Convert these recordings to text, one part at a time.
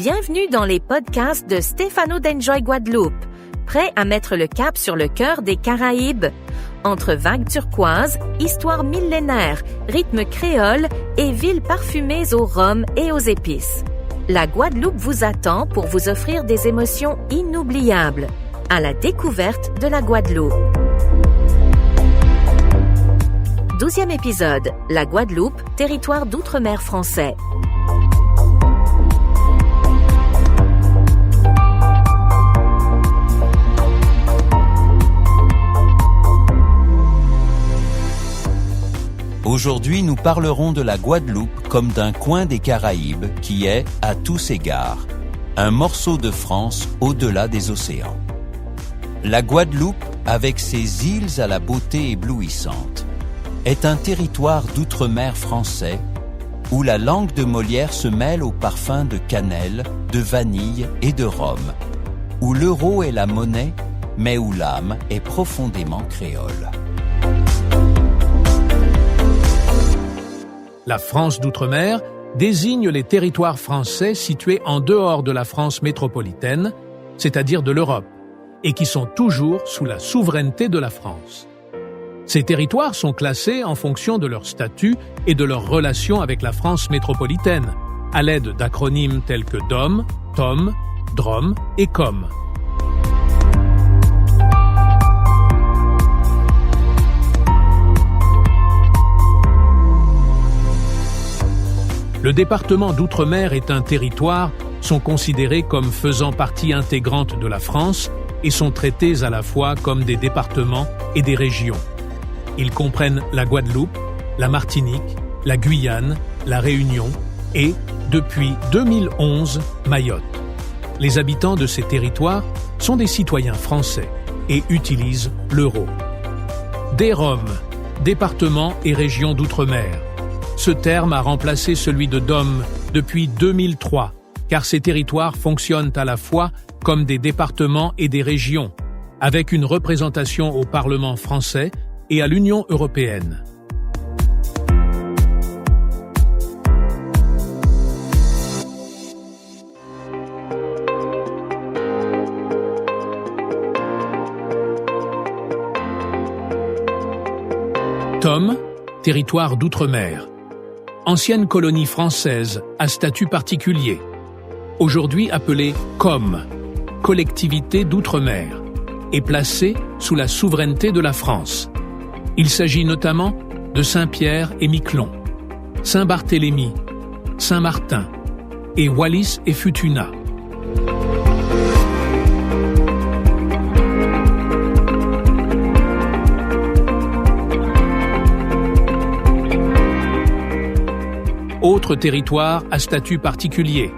Bienvenue dans les podcasts de Stefano d'Enjoy Guadeloupe, prêt à mettre le cap sur le cœur des Caraïbes. Entre vagues turquoises, histoires millénaires, rythmes créoles et villes parfumées au rhum et aux épices. La Guadeloupe vous attend pour vous offrir des émotions inoubliables. À la découverte de la Guadeloupe. 12e épisode, la Guadeloupe, territoire d'outre-mer français. Aujourd'hui, nous parlerons de la Guadeloupe comme d'un coin des Caraïbes qui est, à tous égards, un morceau de France au-delà des océans. La Guadeloupe, avec ses îles à la beauté éblouissante, est un territoire d'outre-mer français où la langue de Molière se mêle au parfum de cannelle, de vanille et de rhum, où l'euro est la monnaie, mais où l'âme est profondément créole. La France d'outre-mer désigne les territoires français situés en dehors de la France métropolitaine, c'est-à-dire de l'Europe, et qui sont toujours sous la souveraineté de la France. Ces territoires sont classés en fonction de leur statut et de leur relation avec la France métropolitaine, à l'aide d'acronymes tels que DOM, TOM, DROM et COM. Le département d'outre-mer et un territoire sont considérés comme faisant partie intégrante de la France et sont traités à la fois comme des départements et des régions. Ils comprennent la Guadeloupe, la Martinique, la Guyane, la Réunion et, depuis 2011, Mayotte. Les habitants de ces territoires sont des citoyens français et utilisent l'euro. DROM, départements et régions d'outre-mer. Ce terme a remplacé celui de DOM depuis 2003, car ces territoires fonctionnent à la fois comme des départements et des régions, avec une représentation au Parlement français et à l'Union européenne. TOM, territoire d'outre-mer. Ancienne colonie française à statut particulier, aujourd'hui appelée COM, collectivité d'outre-mer, et placée sous la souveraineté de la France. Il s'agit notamment de Saint-Pierre et Miquelon, Saint-Barthélemy, Saint-Martin et Wallis et Futuna. Autre territoire à statut particulier.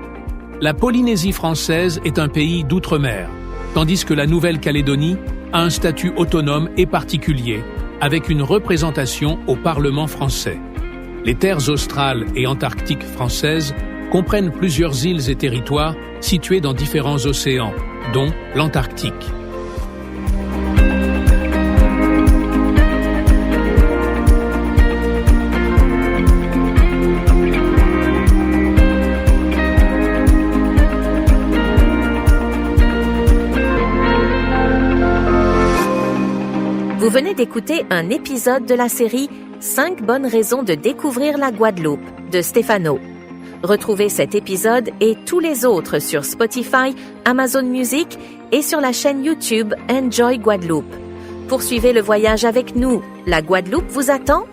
La Polynésie française est un pays d'outre-mer, tandis que la Nouvelle-Calédonie a un statut autonome et particulier, avec une représentation au Parlement français. Les terres australes et antarctiques françaises comprennent plusieurs îles et territoires situés dans différents océans, dont l'Antarctique. Vous venez d'écouter un épisode de la série « 5 bonnes raisons de découvrir la Guadeloupe » de Stefano. Retrouvez cet épisode et tous les autres sur Spotify, Amazon Music et sur la chaîne YouTube Enjoy Guadeloupe. Poursuivez le voyage avec nous. La Guadeloupe vous attend